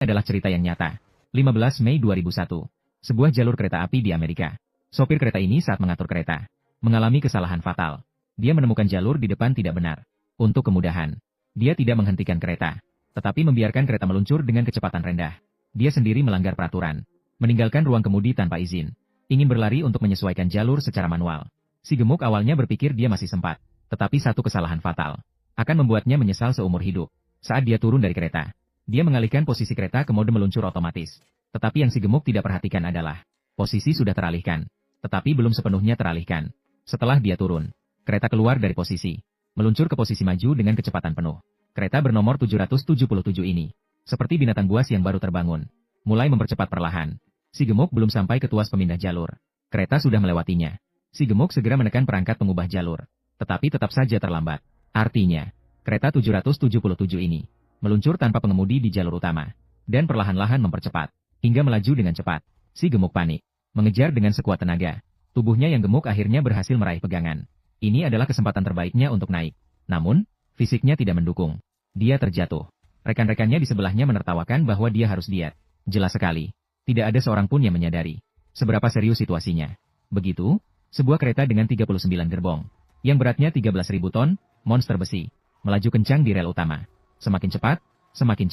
adalah cerita yang nyata. 15 Mei 2001. Sebuah jalur kereta api di Amerika. Sopir kereta ini saat mengatur kereta mengalami kesalahan fatal. Dia menemukan jalur di depan tidak benar. Untuk kemudahan, dia tidak menghentikan kereta, tetapi membiarkan kereta meluncur dengan kecepatan rendah. Dia sendiri melanggar peraturan, meninggalkan ruang kemudi tanpa izin. Ingin berlari untuk menyesuaikan jalur secara manual. Si gemuk awalnya berpikir dia masih sempat, tetapi satu kesalahan fatal akan membuatnya menyesal seumur hidup. Saat dia turun dari kereta, dia mengalihkan posisi kereta ke mode meluncur otomatis. Tetapi yang si gemuk tidak perhatikan adalah, posisi sudah teralihkan, tetapi belum sepenuhnya teralihkan. Setelah dia turun, kereta keluar dari posisi, meluncur ke posisi maju dengan kecepatan penuh. Kereta bernomor 777 ini, seperti binatang buas yang baru terbangun, mulai mempercepat perlahan. Si gemuk belum sampai ke tuas pemindah jalur. Kereta sudah melewatinya. Si gemuk segera menekan perangkat pengubah jalur, tetapi tetap saja terlambat. Artinya, kereta 777 ini meluncur tanpa pengemudi di jalur utama, dan perlahan-lahan mempercepat, hingga melaju dengan cepat. Si gemuk panik, mengejar dengan sekuat tenaga. Tubuhnya yang gemuk akhirnya berhasil meraih pegangan. Ini adalah kesempatan terbaiknya untuk naik. Namun, fisiknya tidak mendukung. Dia terjatuh. Rekan-rekannya di sebelahnya menertawakan bahwa dia harus diet. Jelas sekali, tidak ada seorang pun yang menyadari seberapa serius situasinya. Begitu, sebuah kereta dengan 39 gerbong, yang beratnya 13.000 ton, monster besi, melaju kencang di rel utama. Semakin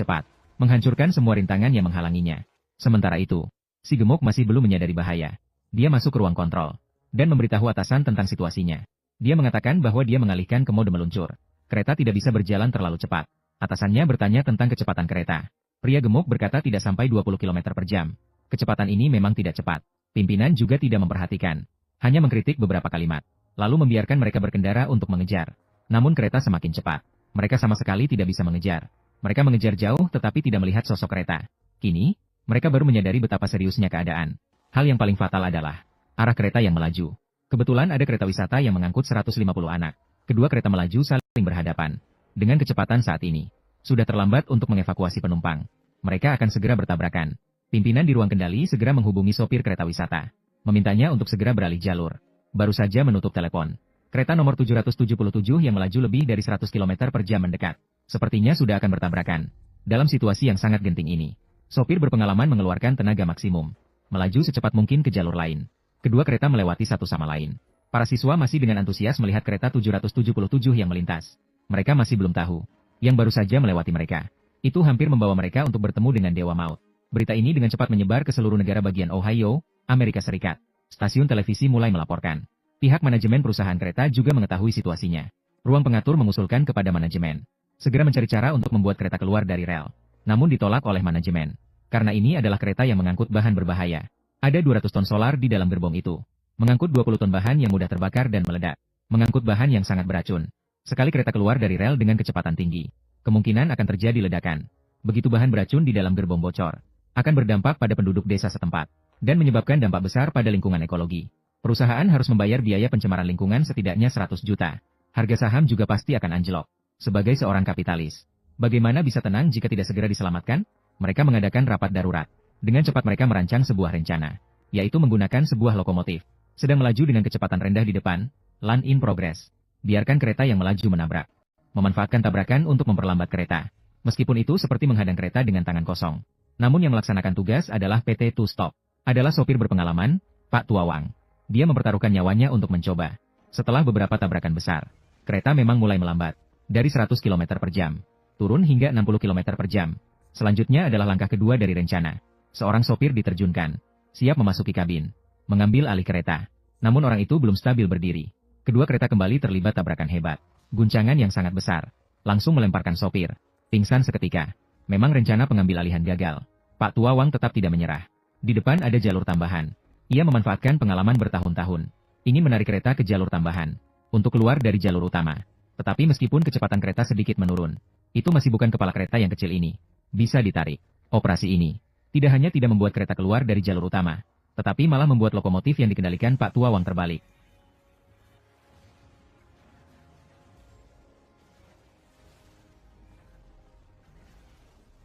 cepat, menghancurkan semua rintangan yang menghalanginya. Sementara itu, si gemuk masih belum menyadari bahaya. Dia masuk ke ruang kontrol, dan memberitahu atasan tentang situasinya. Dia mengatakan bahwa dia mengalihkan ke mode meluncur. Kereta tidak bisa berjalan terlalu cepat. Atasannya bertanya tentang kecepatan kereta. Pria gemuk berkata tidak sampai 20 km per jam. Kecepatan ini memang tidak cepat. Pimpinan juga tidak memperhatikan. Hanya mengkritik beberapa kalimat, lalu membiarkan mereka berkendara untuk mengejar. Namun kereta semakin cepat. Mereka sama sekali tidak bisa mengejar. Mereka mengejar jauh tetapi tidak melihat sosok kereta. Kini, mereka baru menyadari betapa seriusnya keadaan. Hal yang paling fatal adalah arah kereta yang melaju. Kebetulan ada kereta wisata yang mengangkut 150 anak. Kedua kereta melaju saling berhadapan. Dengan kecepatan saat ini, sudah terlambat untuk mengevakuasi penumpang. Mereka akan segera bertabrakan. Pimpinan di ruang kendali segera menghubungi sopir kereta wisata, memintanya untuk segera beralih jalur. Baru saja menutup telepon. Kereta nomor 777 yang melaju lebih dari 100 km per jam mendekat. Sepertinya sudah akan bertabrakan. Dalam situasi yang sangat genting ini, sopir berpengalaman mengeluarkan tenaga maksimum, melaju secepat mungkin ke jalur lain. Kedua kereta melewati satu sama lain. Para siswa masih dengan antusias melihat kereta 777 yang melintas. Mereka masih belum tahu, yang baru saja melewati mereka, itu hampir membawa mereka untuk bertemu dengan Dewa Maut. Berita ini dengan cepat menyebar ke seluruh negara bagian Ohio, Amerika Serikat. Stasiun televisi mulai melaporkan. Pihak manajemen perusahaan kereta juga mengetahui situasinya. Ruang pengatur mengusulkan kepada manajemen segera mencari cara untuk membuat kereta keluar dari rel. Namun ditolak oleh manajemen. Karena ini adalah kereta yang mengangkut bahan berbahaya. Ada 200 ton solar di dalam gerbong itu. Mengangkut 20 ton bahan yang mudah terbakar dan meledak. Mengangkut bahan yang sangat beracun. Sekali kereta keluar dari rel dengan kecepatan tinggi, kemungkinan akan terjadi ledakan. Begitu bahan beracun di dalam gerbong bocor, akan berdampak pada penduduk desa setempat, dan menyebabkan dampak besar pada lingkungan ekologi. Perusahaan harus membayar biaya pencemaran lingkungan setidaknya 100 juta. Harga saham juga pasti akan anjlok. Sebagai seorang kapitalis, bagaimana bisa tenang jika tidak segera diselamatkan? Mereka mengadakan rapat darurat. Dengan cepat mereka merancang sebuah rencana, yaitu menggunakan sebuah lokomotif, sedang melaju dengan kecepatan rendah di depan, land in progress. Biarkan kereta yang melaju menabrak. Memanfaatkan tabrakan untuk memperlambat kereta. Meskipun itu seperti menghadang kereta dengan tangan kosong. Namun yang melaksanakan tugas adalah PT Two Stop. Adalah sopir berpengalaman, Pak Tuawang. Dia mempertaruhkan nyawanya untuk mencoba. Setelah beberapa tabrakan besar, kereta memang mulai melambat. Dari 100 km per jam, turun hingga 60 km per jam. Selanjutnya adalah langkah kedua dari rencana. Seorang sopir diterjunkan, siap memasuki kabin, mengambil alih kereta. Namun orang itu belum stabil berdiri. Kedua kereta kembali terlibat tabrakan hebat. Guncangan yang sangat besar, langsung melemparkan sopir. Pingsan seketika. Memang rencana pengambil alihan gagal. Pak Tuawang tetap tidak menyerah. Di depan ada jalur tambahan. Ia memanfaatkan pengalaman bertahun-tahun. Ingin menarik kereta ke jalur tambahan, untuk keluar dari jalur utama. Tetapi meskipun kecepatan kereta sedikit menurun, itu masih bukan kepala kereta yang kecil ini. Bisa ditarik. Operasi ini tidak hanya tidak membuat kereta keluar dari jalur utama, tetapi malah membuat lokomotif yang dikendalikan Pak Tuawang terbalik.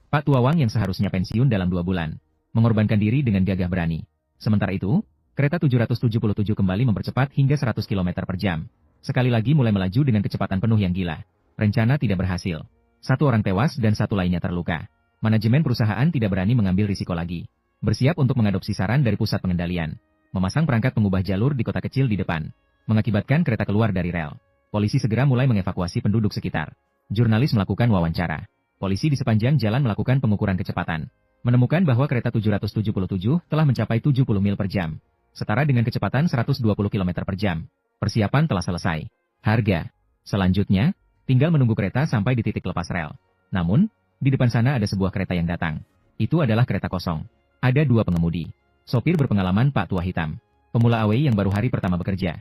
Pak Tuawang yang seharusnya pensiun dalam 2 bulan, mengorbankan diri dengan gagah berani. Sementara itu, kereta 777 kembali mempercepat hingga 100 km per jam. Sekali lagi mulai melaju dengan kecepatan penuh yang gila. Rencana tidak berhasil. 1 orang tewas dan 1 lainnya terluka. Manajemen perusahaan tidak berani mengambil risiko lagi. Bersiap untuk mengadopsi saran dari pusat pengendalian. Memasang perangkat pengubah jalur di kota kecil di depan. Mengakibatkan kereta keluar dari rel. Polisi segera mulai mengevakuasi penduduk sekitar. Jurnalis melakukan wawancara. Polisi di sepanjang jalan melakukan pengukuran kecepatan. Menemukan bahwa kereta 777 telah mencapai 70 mil per jam. Setara dengan kecepatan 120 km per jam. Persiapan telah selesai. Harga. Selanjutnya, tinggal menunggu kereta sampai di titik lepas rel. Namun, di depan sana ada sebuah kereta yang datang. Itu adalah kereta kosong. Ada dua pengemudi. Sopir berpengalaman Pak Tua Hitam. Pemula AWI yang baru hari pertama bekerja.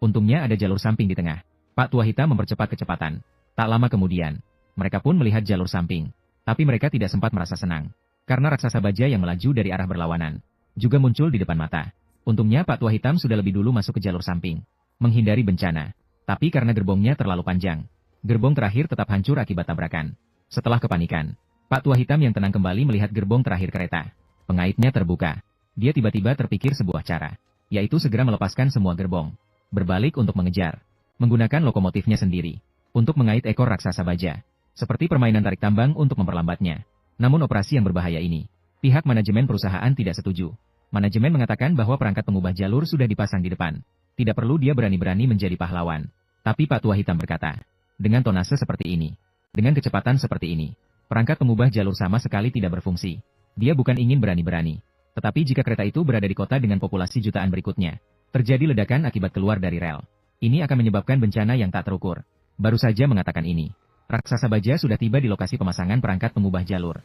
Untungnya ada jalur samping di tengah. Pak Tua Hitam mempercepat kecepatan. Tak lama kemudian, mereka pun melihat jalur samping. Tapi mereka tidak sempat merasa senang. Karena raksasa baja yang melaju dari arah berlawanan juga muncul di depan mata. Untungnya Pak Tua Hitam sudah lebih dulu masuk ke jalur samping. Menghindari bencana. Tapi karena gerbongnya terlalu panjang, gerbong terakhir tetap hancur akibat tabrakan. Setelah kepanikan, Pak Tua Hitam yang tenang kembali melihat gerbong terakhir kereta. Pengaitnya terbuka. Dia tiba-tiba terpikir sebuah cara. Yaitu segera melepaskan semua gerbong. Berbalik untuk mengejar. Menggunakan lokomotifnya sendiri. Untuk mengait ekor raksasa baja. Seperti permainan tarik tambang untuk memperlambatnya. Namun operasi yang berbahaya ini, pihak manajemen perusahaan tidak setuju. Manajemen mengatakan bahwa perangkat pengubah jalur sudah dipasang di depan. Tidak perlu dia berani-berani menjadi pahlawan. Tapi Pak Tua Hitam berkata, dengan tonase seperti ini, dengan kecepatan seperti ini, perangkat pengubah jalur sama sekali tidak berfungsi. Dia bukan ingin berani-berani. Tetapi jika kereta itu berada di kota dengan populasi jutaan berikutnya, terjadi ledakan akibat keluar dari rel. Ini akan menyebabkan bencana yang tak terukur. Baru saja mengatakan ini, raksasa baja sudah tiba di lokasi pemasangan perangkat pengubah jalur.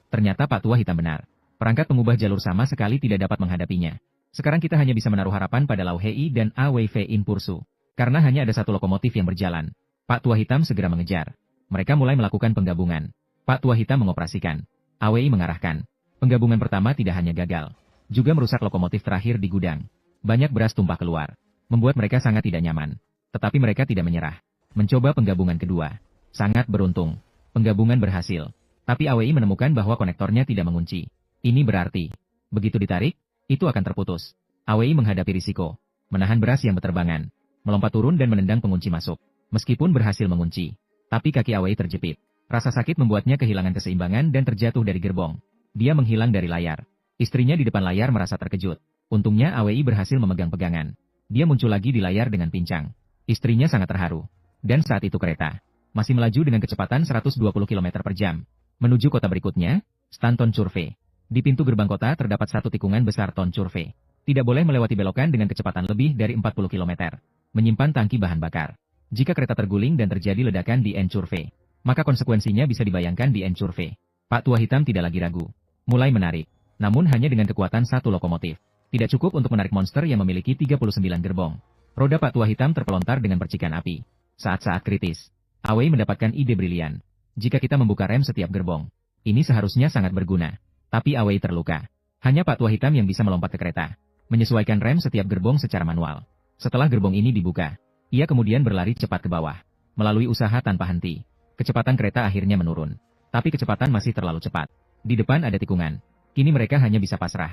Ternyata Pak Tua Hitam benar. Perangkat pengubah jalur sama sekali tidak dapat menghadapinya. Sekarang kita hanya bisa menaruh harapan pada Lau Hei dan AWV In Pursu. Karena hanya ada satu lokomotif yang berjalan. Pak Tua Hitam segera mengejar. Mereka mulai melakukan penggabungan. Pak Tua Hitam mengoperasikan. AWI mengarahkan. Penggabungan pertama tidak hanya gagal, juga merusak lokomotif terakhir di gudang. Banyak beras tumpah keluar. Membuat mereka sangat tidak nyaman. Tetapi mereka tidak menyerah. Mencoba penggabungan kedua. Sangat beruntung. Penggabungan berhasil. Tapi AWI menemukan bahwa konektornya tidak mengunci. Ini berarti, begitu ditarik, itu akan terputus. AWI menghadapi risiko. Menahan beras yang berterbangan. Melompat turun dan menendang pengunci masuk. Meskipun berhasil mengunci. Tapi kaki AWI terjepit. Rasa sakit membuatnya kehilangan keseimbangan dan terjatuh dari gerbong. Dia menghilang dari layar. Istrinya di depan layar merasa terkejut. Untungnya AWI berhasil memegang pegangan. Dia muncul lagi di layar dengan pincang. Istrinya sangat terharu. Dan saat itu kereta masih melaju dengan kecepatan 120 km per jam. Menuju kota berikutnya, Stanton Curve. Di pintu gerbang kota terdapat satu tikungan besar Ton Curve. Tidak boleh melewati belokan dengan kecepatan lebih dari 40 km. Menyimpan tangki bahan bakar. Jika kereta terguling dan terjadi ledakan di N Curve, maka konsekuensinya bisa dibayangkan di N Curve. Pak Tua Hitam tidak lagi ragu. Mulai menarik. Namun hanya dengan kekuatan satu lokomotif. Tidak cukup untuk menarik monster yang memiliki 39 gerbong. Roda Pak Tua Hitam terpelontar dengan percikan api. Saat-saat kritis, AWI mendapatkan ide brilian. Jika kita membuka rem setiap gerbong, ini seharusnya sangat berguna. Tapi AWI terluka. Hanya Pak Tua Hitam yang bisa melompat ke kereta. Menyesuaikan rem setiap gerbong secara manual. Setelah gerbong ini dibuka, ia kemudian berlari cepat ke bawah. Melalui usaha tanpa henti. Kecepatan kereta akhirnya menurun. Tapi kecepatan masih terlalu cepat. Di depan ada tikungan. Kini mereka hanya bisa pasrah.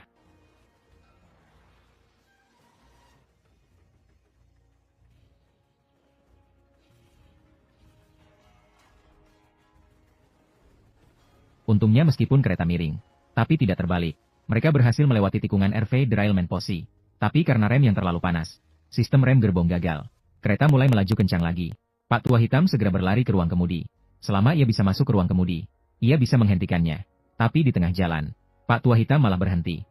Untungnya meskipun kereta miring, tapi tidak terbalik. Mereka berhasil melewati tikungan RV Derailment Posi. Tapi karena rem yang terlalu panas, sistem rem gerbong gagal. Kereta mulai melaju kencang lagi. Pak Tua Hitam segera berlari ke ruang kemudi. Selama ia bisa masuk ke ruang kemudi, ia bisa menghentikannya. Tapi di tengah jalan, Pak Tua Hitam malah berhenti.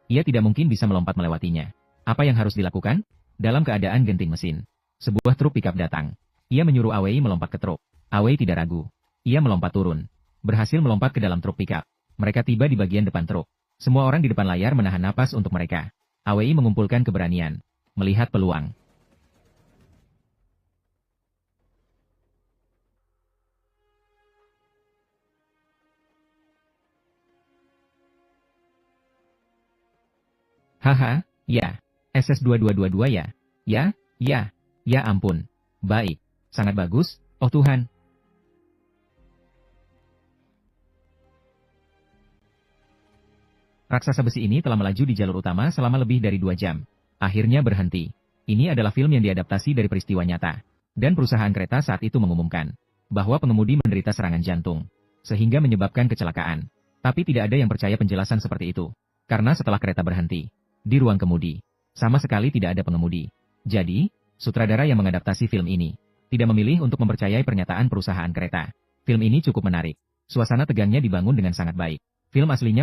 Ia tidak mungkin bisa melompat melewatinya. Apa yang harus dilakukan? Dalam keadaan genting mesin, sebuah truk pickup datang. Ia menyuruh AWI melompat ke truk. AWI tidak ragu. Ia melompat turun. Berhasil melompat ke dalam truk pickup. Mereka tiba di bagian depan truk. Semua orang di depan layar menahan napas untuk mereka. AWI mengumpulkan keberanian. Melihat peluang. Haha, ya. SS2222 ya. Ya ampun. Baik. Sangat bagus, oh Tuhan. Raksasa besi ini telah melaju di jalur utama selama lebih dari 2 jam. Akhirnya berhenti. Ini adalah film yang diadaptasi dari peristiwa nyata. Dan perusahaan kereta saat itu mengumumkan bahwa pengemudi menderita serangan jantung, sehingga menyebabkan kecelakaan. Tapi tidak ada yang percaya penjelasan seperti itu. Karena setelah kereta berhenti, di ruang kemudi, sama sekali tidak ada pengemudi. Jadi, sutradara yang mengadaptasi film ini tidak memilih untuk mempercayai pernyataan perusahaan kereta. Film ini cukup menarik. Suasana tegangnya dibangun dengan sangat baik. Film aslinya